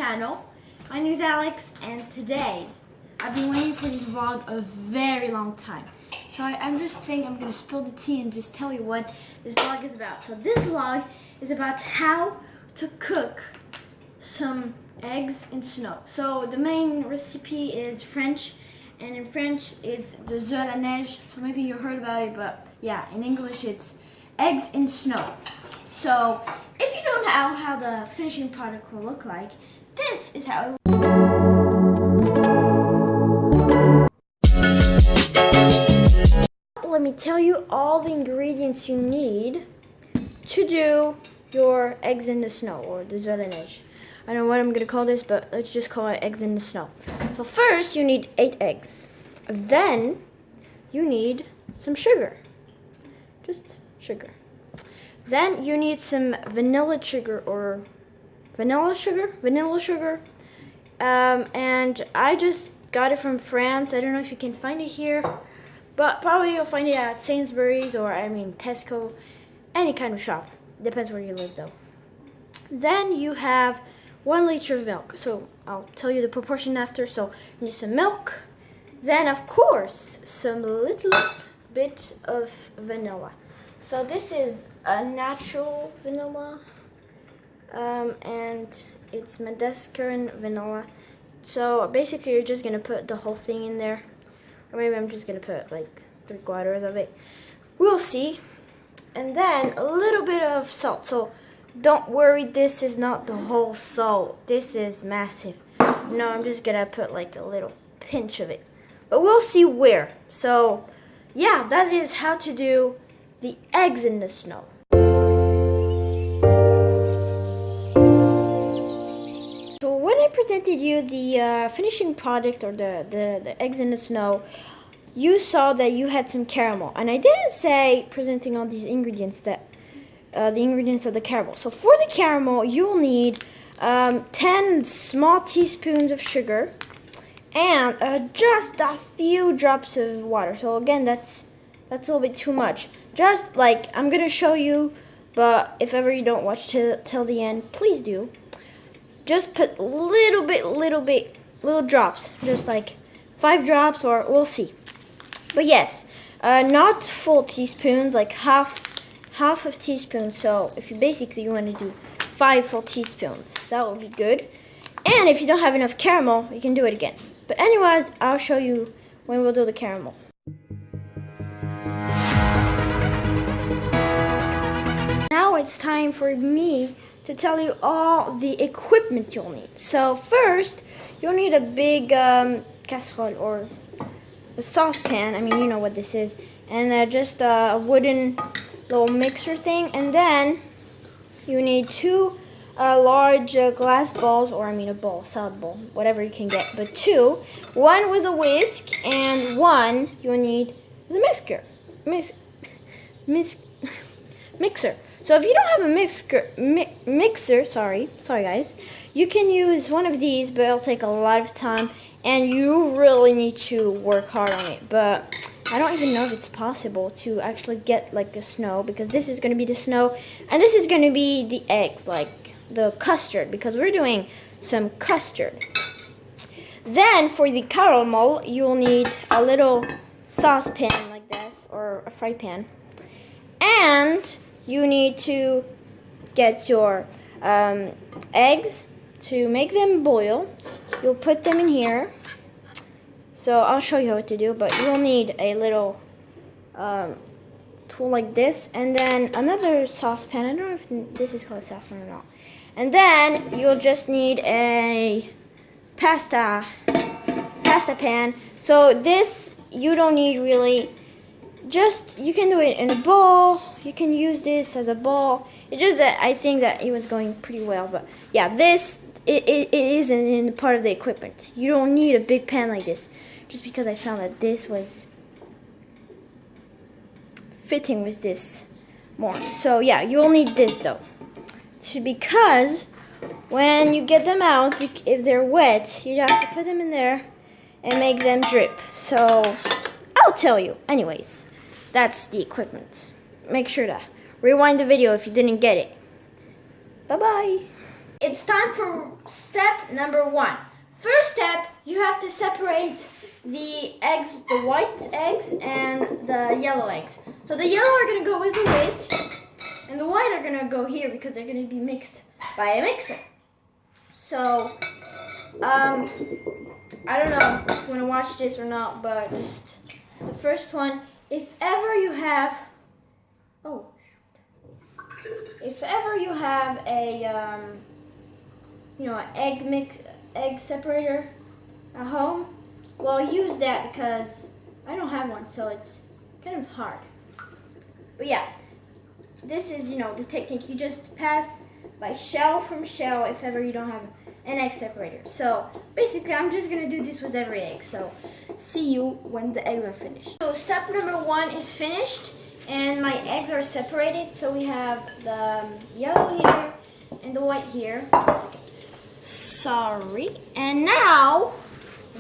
channel. My name is Alex, and today I've been waiting for this vlog a very long time. So I'm just thinking I'm going to spill the tea and just tell you what this vlog is about. So this vlog is about how to cook some eggs in snow. So the main recipe is French, and in French it's the œufs à la neige. So maybe you heard about it, but yeah, in English it's eggs in snow. So if you don't know how the finishing product will look like, this is how it will. Let me tell you all the ingredients you need to do your eggs in the snow, or the œufs à la neige. I don't know what I'm going to call this, but let's just call it eggs in the snow. So first you need 8 eggs. Then you need some sugar. Just sugar. Then you need some vanilla sugar, and I just got it from France. I don't know if you can find it here, but probably you'll find it at Sainsbury's or Tesco, any kind of shop. Depends where you live though. Then you have 1 liter of milk. So I'll tell you the proportion after. So you need some milk. Then of course some little bit of vanilla. So this is a natural vanilla, and it's Madagascar vanilla. So basically you're just going to put the whole thing in there. Or maybe I'm just going to put like 3/4 of it. We'll see. And then a little bit of salt. So don't worry, this is not the whole salt. This is massive. No, I'm just going to put like a little pinch of it. But we'll see where. So yeah, that is how to do the eggs in the snow. So when I presented you the finishing product, or the eggs in the snow, you saw that you had some caramel, and I didn't say presenting all these ingredients that the ingredients of the caramel. So for the caramel you'll need 10 small teaspoons of sugar and just a few drops of water. So again, that's a little bit too much. Just like I'm gonna show you, but if ever you don't watch till the end, please do. Just put little drops, just like 5 drops, or we'll see. But yes, not full teaspoons, like half of teaspoon. So if you want to do 5 full teaspoons, that will be good. And if you don't have enough caramel, you can do it again. But anyways, I'll show you when we'll do the caramel. Now it's time for me to tell you all the equipment you'll need. So first, you'll need a big casserole, or a saucepan. I mean, you know what this is. And just a wooden little mixer thing. And then you need 2 large glass bowls, or a bowl, salad bowl, whatever you can get. But 2. One with a whisk, and 1 you'll need is a mixer. So if you don't have a mixer, sorry guys, you can use one of these, but it'll take a lot of time, and you really need to work hard on it. But I don't even know if it's possible to actually get like a snow, because this is going to be the snow, and this is going to be the eggs, like the custard, because we're doing some custard. Then for the caramel, you'll need a little saucepan like this, or a fry pan, and you need to get your eggs. To make them boil, you'll put them in here. So I'll show you what to do, but you'll need a little tool like this, and then another saucepan. I don't know if this is called a saucepan or not. And then you'll just need a pasta pan. So this you don't need really. Just, you can do it in a bowl. You can use this as a bowl. It's just that I think that it was going pretty well. But yeah, this it isn't in part of the equipment. You don't need a big pan like this, just because I found that this was fitting with this more. So yeah, you'll need this though, because when you get them out, if they're wet, you have to put them in there and make them drip. So I'll tell you anyways. That's the equipment. Make sure to rewind the video if you didn't get it. Bye-bye. It's time for step number 1. First step, you have to separate the eggs, the white eggs and the yellow eggs. So the yellow are going to go with the whisk, and the white are going to go here because they're going to be mixed by a mixer. So, I don't know if you want to watch this or not, but just the first one, if ever you have a, egg separator at home, well, use that because I don't have one, so it's kind of hard. But yeah, this is, the technique. You just pass by shell from shell if ever you don't have an egg separator. So basically, I'm just gonna do this with every egg. So see you when the eggs are finished. So step number 1 is finished, and my eggs are separated. So we have the yellow here and the white here. Sorry. And now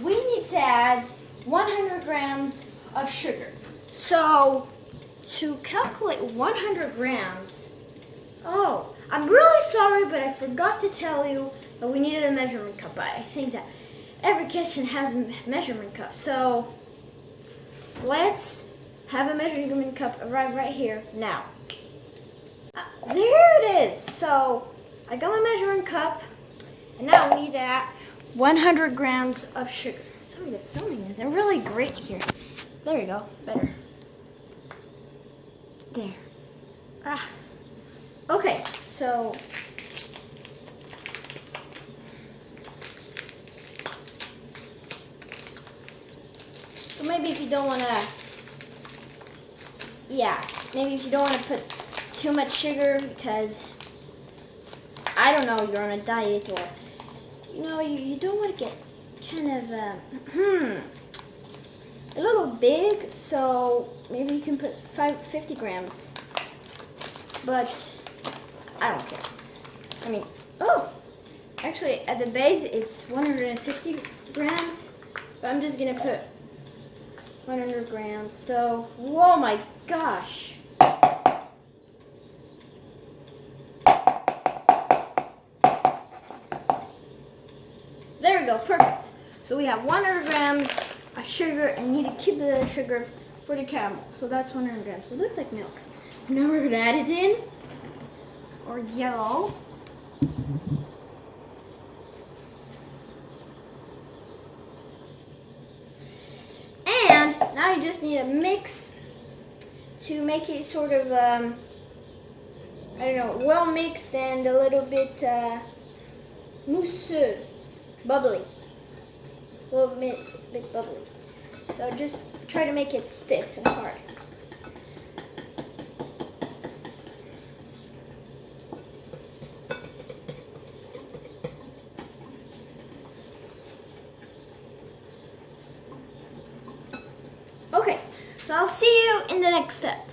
we need to add 100 grams of sugar. So to calculate 100 grams, I'm really sorry, but I forgot to tell you that we needed a measurement cup. I think that every kitchen has a measurement cup. So let's have a measurement cup arrive right here now. There it is. So I got my measuring cup, and now we need to add 100 grams of sugar. Sorry, the filming isn't really great here. There we go, better. There. Okay, so maybe if you don't want to, maybe if you don't want to put too much sugar because, I don't know, you're on a diet, or, you don't want to get kind of, a little big, so maybe you can put 50 grams, but I don't care. Actually at the base it's 150 grams, but I'm just gonna put 100 grams, so, whoa my gosh. There we go, perfect. So we have 100 grams of sugar, and need to keep the sugar for the caramel. So that's 100 grams. So it looks like milk. Now we're gonna add it in, or yellow. And now you just need a mix to make it sort of, well mixed and a little bit mousseux, bubbly. A little bit bubbly. So just try to make it stiff and hard. Okay, so I'll see you in the next step.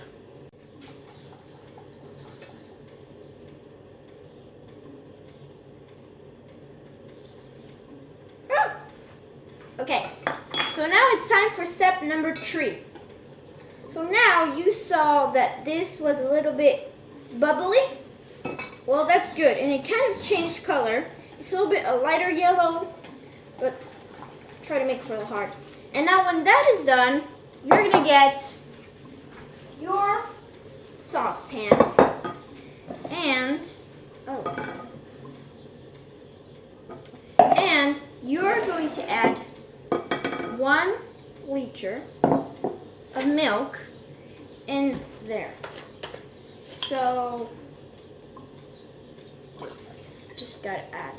Okay, so now it's time for step number 3. So now you saw that this was a little bit bubbly. Well, that's good, and it kind of changed color. It's a little bit a lighter yellow, but try to make it a little hard. And now when that is done, you're gonna get your saucepan, and you're going to add 1 liter of milk in there. So just gotta add.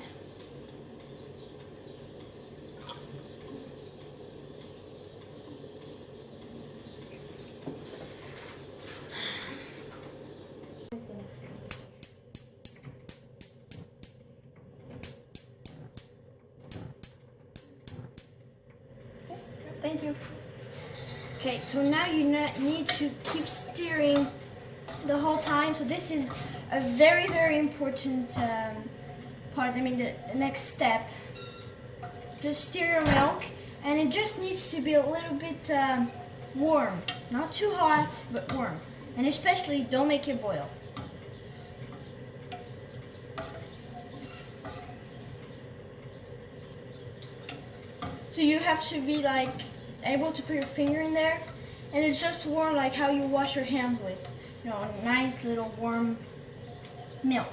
Thank you. Okay, so now you need to keep stirring the whole time. So this is a very, very important part. The next step. Just stir your milk, and it just needs to be a little bit warm. Not too hot, but warm. And especially, don't make it boil. So you have to be like able to put your finger in there, and it's just warm like how you wash your hands with, you know, nice little warm milk.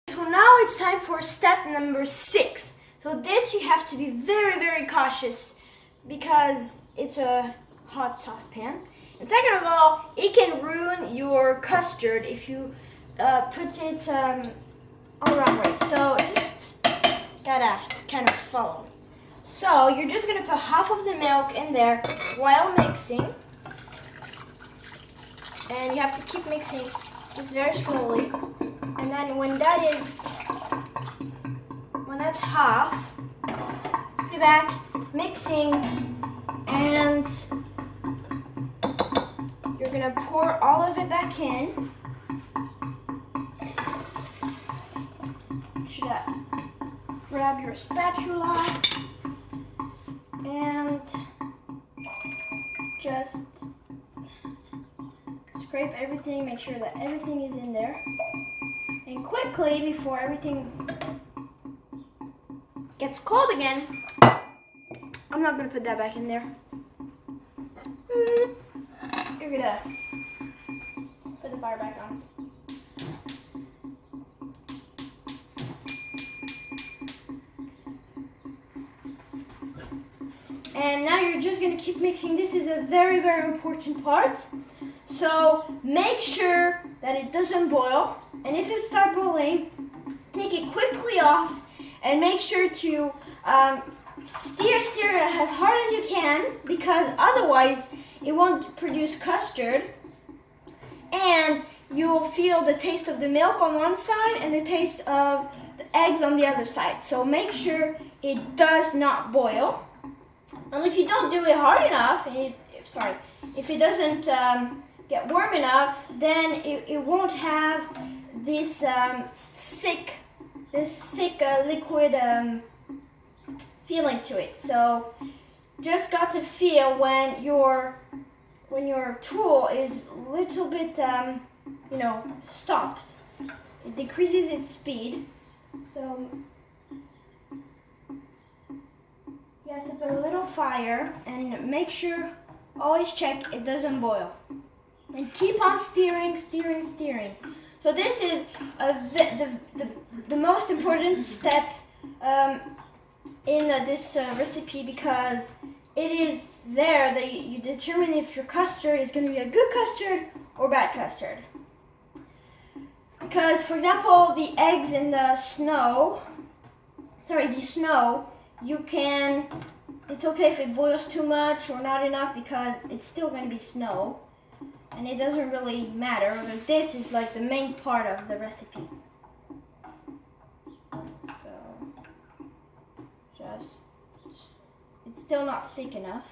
So now it's time for step number 6. So this you have to be very, very cautious because it's a hot saucepan. And second of all, it can ruin your custard if you put it all the wrong way. So just gotta kind of follow. So you're just gonna put half of the milk in there while mixing. And you have to keep mixing just very slowly. And then when that's half, put it back, mixing, and you're gonna pour all of it back in. Should grab your spatula and just scrape everything, make sure that everything is in there. And quickly, before everything gets cold again, I'm not gonna put that back in there. You're gonna put the fire back on. And now you're just gonna keep mixing. This is a very, very important part. So make sure that it doesn't boil. And if it starts boiling, take it quickly off and make sure to stir it as hard as you can, because otherwise it won't produce custard. And you'll feel the taste of the milk on one side and the taste of the eggs on the other side. So make sure it does not boil. And if you don't do it hard enough, if it doesn't get warm enough, then it won't have this thick liquid feeling to it. So just got to feel when your tool is a little bit stopped. It decreases its speed. So you have to put a little fire and make sure, always check it doesn't boil. And keep on stirring. So this is the most important step in this recipe, because it is there that you determine if your custard is going to be a good custard or bad custard. Because, for example, the eggs in the snow, it's okay if it boils too much or not enough, because it's still going to be snow. And it doesn't really matter. This is like the main part of the recipe. So, it's still not thick enough.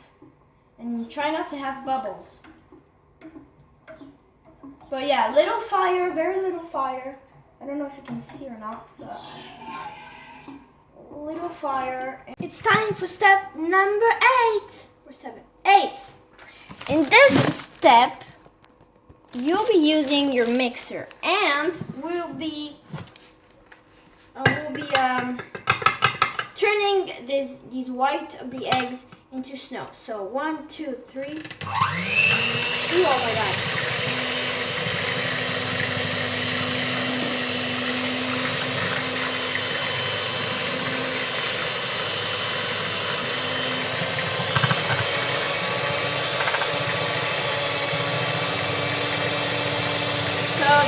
And try not to have bubbles. But yeah, little fire, very little fire. I don't know if you can see or not, but little fire. It's time for step number 8. Or 7. 8. In this step, you'll be using your mixer, and we'll be turning these white of the eggs into snow. So 1, 2, 3. Ooh, oh my god.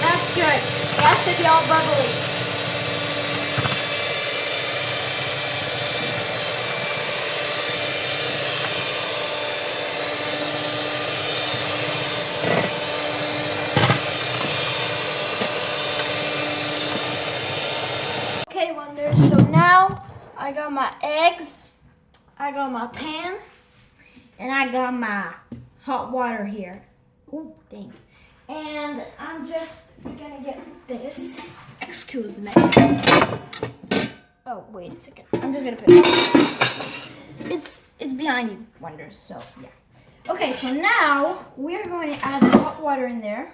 That's good. It has to be all bubbly. Okay, wonders. So now I got my eggs, I got my pan, and I got my hot water here. Ooh, dang. And I'm just gonna get this. Excuse me. Oh, wait a second. I'm just gonna put it. It's behind you, wonders. So yeah. Okay, so now we're going to add the hot water in there.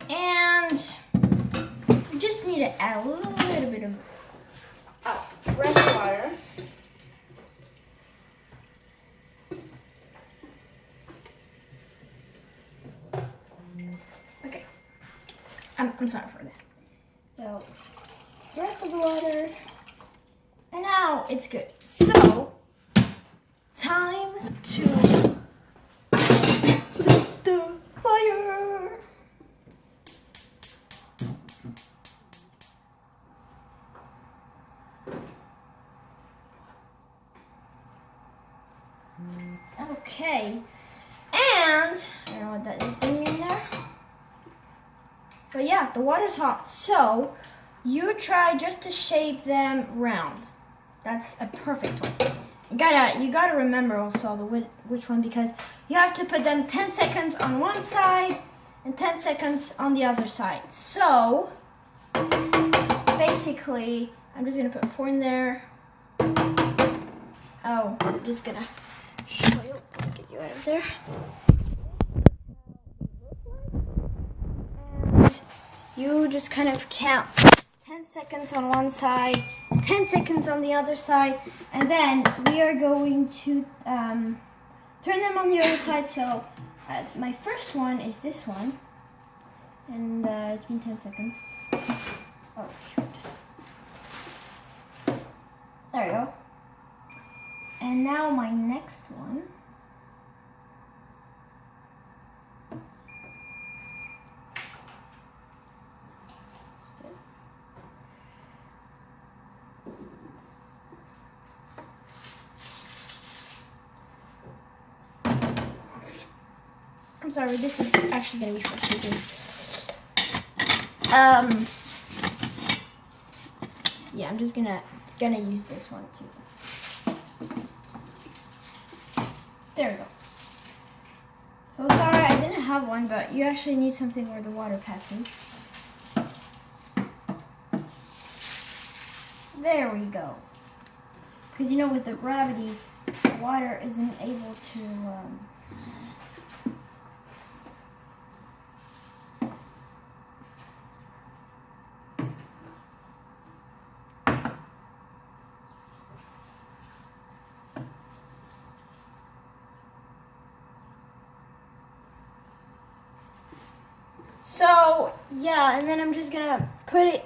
And we just need to add a little bit of fresh water. Okay, I'm sorry for that. So, the rest of the water, and now it's good. So, time to light the fire. Okay, and I don't know what that is doing in there. But yeah, the water's hot, so you try just to shape them round. That's a perfect one. You gotta remember also which one, because you have to put them 10 seconds on one side and 10 seconds on the other side. So basically, I'm just gonna put 4 in there. Oh, I'm just gonna show you. Get you out of there. And you just kind of count 10 seconds on one side, 10 seconds on the other side, and then we are going to turn them on the other side. So my first one is this one, and it's been 10 seconds. Oh, shoot. There we go. And now my next one. Is this. I'm sorry, this is actually going to be frustrating. Yeah, I'm just gonna use this one too. There we go. So sorry, I didn't have one, but you actually need something where the water passes. There we go. Because you know, with the gravity, the water isn't able to So yeah, and then I'm just gonna put it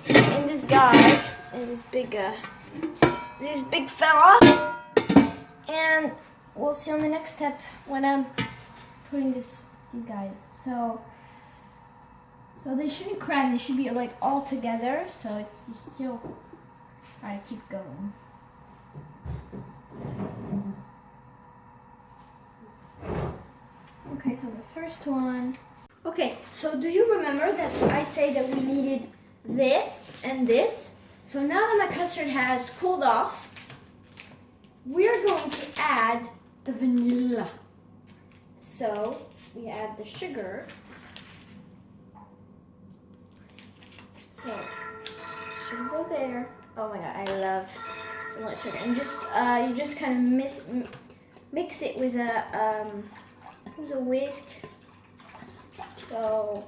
in this guy, in this big fella, and we'll see on the next step when I'm putting these guys. So they shouldn't crack. They should be like all together. So you still try to keep going. Okay, so the first one. Okay, so do you remember that I say that we needed this and this? So now that my custard has cooled off, we're going to add the vanilla. So we add the sugar. So should go there. Oh my god, I love vanilla sugar. And just you just kind of mix it with a whisk. So,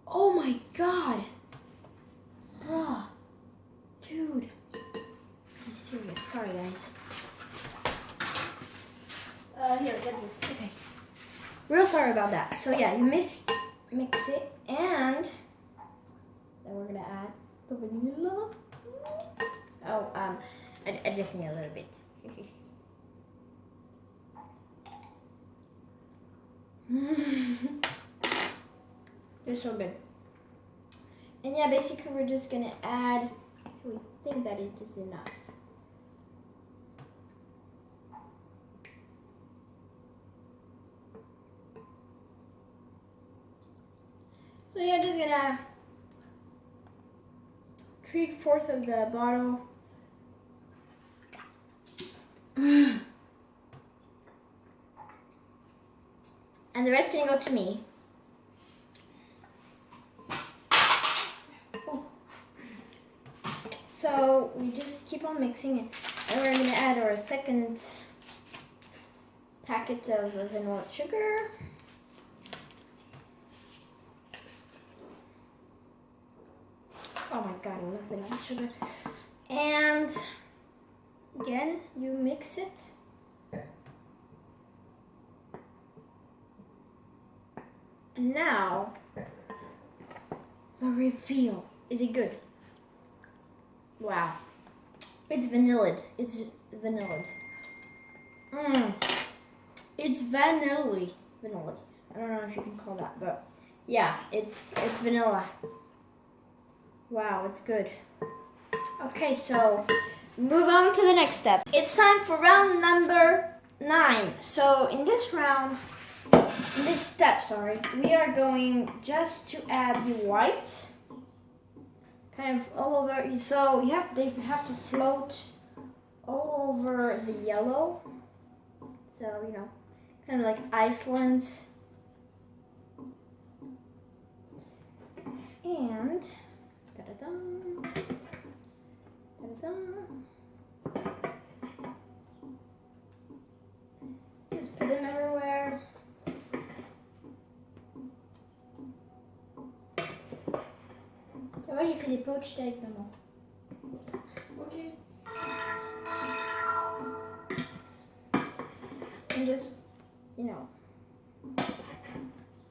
oh my god. Oh, dude. I'm serious. Sorry, guys. Here, get this. Okay. Real sorry about that. So yeah, you mix it, and then we're gonna add the vanilla. Oh, I just need a little bit. They're so good. And yeah, basically we're just gonna add till we think that it is enough. So yeah, just gonna 3/4 of the bottle. And the rest gonna go to me. on mixing it. And we're going to add our second packet of vanilla sugar. Oh my god, I love vanilla sugar. And again, you mix it. And now, the reveal. Is it good? Wow. It's vanilled. It's vanilled. It's vanilla. Vanilla. I don't know if you can call that, but yeah, it's vanilla. Wow, it's good. Okay, so move on to the next step. It's time for round number 9. So in this step, we are going just to add the white, kind of all over. So they have to float all over the yellow. So kind of like Iceland's. And da-da-da, da-da-da. Just put them everywhere. Давай je fais des poached eggs, maman. Okay. And just,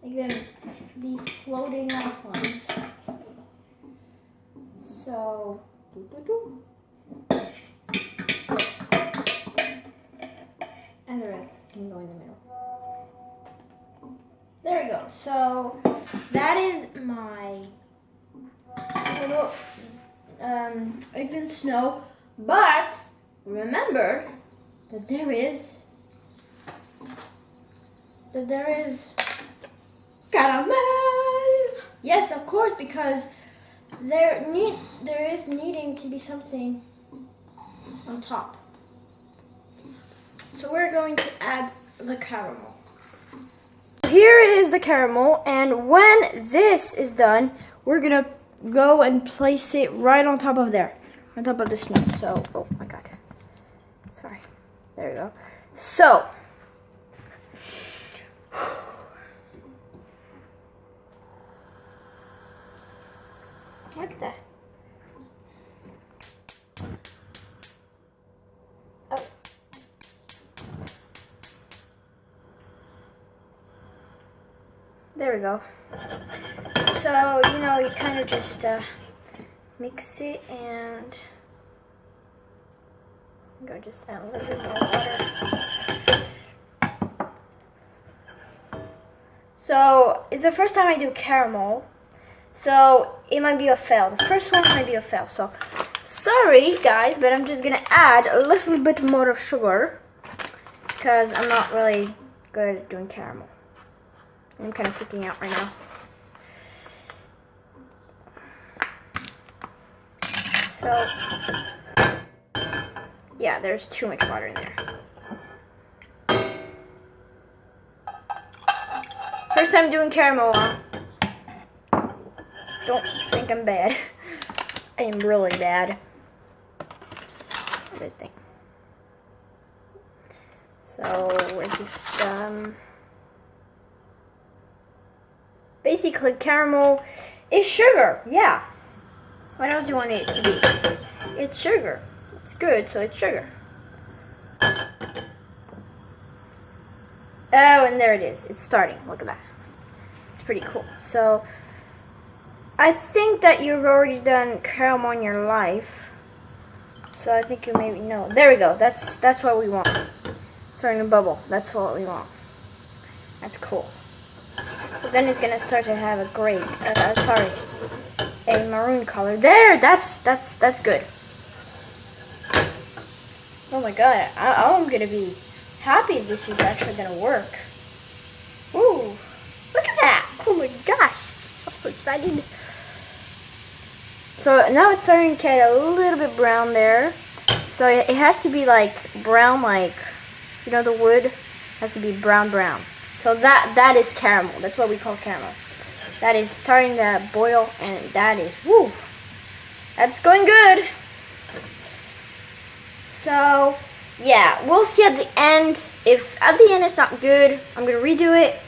make them be floating Icelands. So, and the rest can go in the middle. There we go. So, that is my little eggs and snow. But, remember that there is caramel. Yes, of course, because there is needing to be something on top. So we're going to add the caramel. Here is the caramel, and when this is done, we're gonna go and place it right on top of there, on top of the snow. So, oh my god, sorry. There we go. So. What the? Oh. There we go. So, you kind of just mix it and I'm going to just add a little bit more water. So, it's the first time I do caramel. So, it might be a fail. The first one might be a fail. So, sorry guys, but I'm just going to add a little bit more of sugar because I'm not really good at doing caramel. I'm kind of freaking out right now. So, yeah, there's too much water in there. First time doing caramel, don't think I'm bad. I am really bad. This thing. So we're just basically caramel is sugar. Yeah. What else do you want it to be? It's sugar. It's good, so it's sugar. Oh, and there it is. It's starting. Look at that. It's pretty cool. So I think that you've already done caramel in your life. So I think you maybe know. There we go. That's what we want. Starting to bubble. That's what we want. That's cool. So then it's gonna start to have a gray. A maroon color. There. That's good. Oh my god. I'm gonna be happy this is actually gonna work. Ooh. Look at that. Oh my gosh. I'm so excited. So now it's starting to get a little bit brown there. So it has to be like brown, like, the wood has to be brown. So that is caramel. That's what we call caramel. That is starting to boil, and that is, woo, that's going good. So, yeah, we'll see at the end. If at the end it's not good, I'm going to redo it.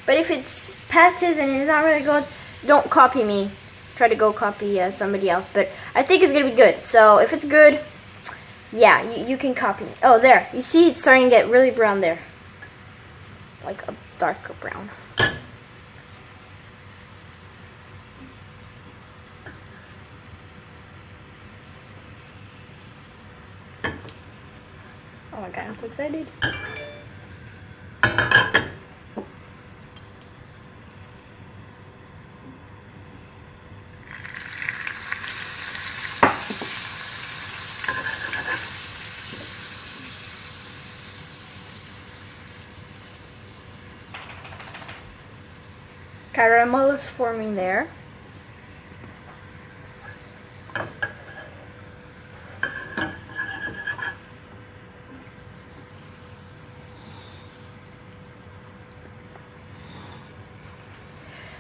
But if it's passes and it's not really good, don't copy me. Try to go copy somebody else. But I think it's going to be good. So, if it's good, yeah, you can copy me. Oh, there. You see it's starting to get really brown there. Like a darker brown. Oh my god, I'm so excited. Caramel is forming there.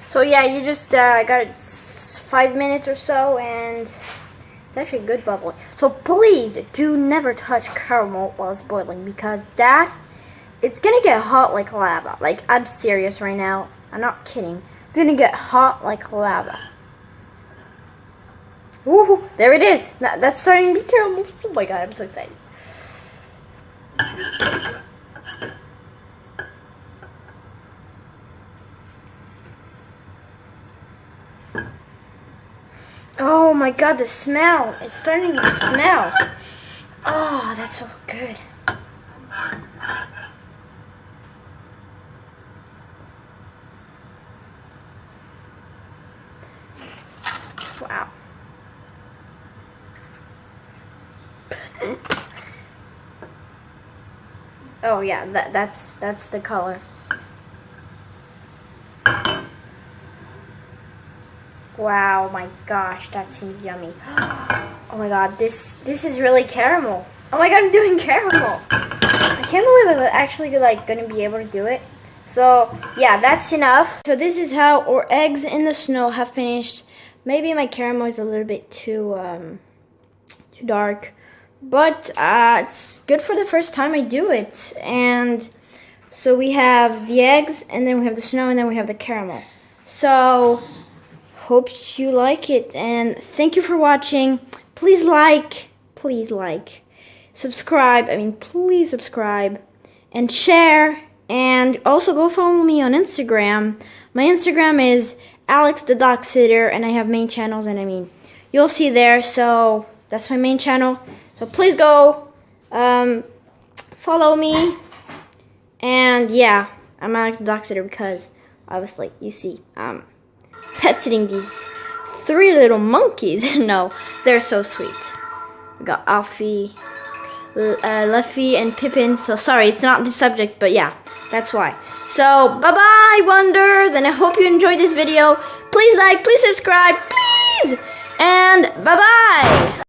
So yeah, you just got it 5 minutes or so, and it's actually good bubbling. So please do never touch caramel while it's boiling, because it's gonna get hot like lava. Like, I'm serious right now. I'm not kidding. It's gonna get hot like lava. Woohoo! There it is. That's starting to be caramel. Oh my god, I'm so excited. Oh my god, the smell. It's starting to smell. Oh, that's so good. Wow. Oh yeah, that's the color. Wow, my gosh, that seems yummy. Oh my god, this is really caramel. Oh my god, I'm doing caramel. I can't believe I'm actually gonna be able to do it. So yeah, that's enough. So this is how our eggs in the snow have finished. Maybe my caramel is a little bit too dark, but it's good for the first time I do it. And so we have the eggs, and then we have the snow, and then we have the caramel. So hope you like it, and thank you for watching. Please like, subscribe, please subscribe, and share, and also go follow me on Instagram. My Instagram is Alex the Dog Sitter, and I have main channels, and you'll see there, so that's my main channel. So please go follow me, and yeah, I'm Alex the Dog Sitter because obviously, you see, pet sitting these 3 little monkeys. No, they're so sweet. We got Alfie, Luffy, and Pippin. So sorry, it's not the subject, but yeah, that's why. So bye-bye, Wonders, and I hope you enjoyed this video. Please like, please subscribe, please, and bye-bye.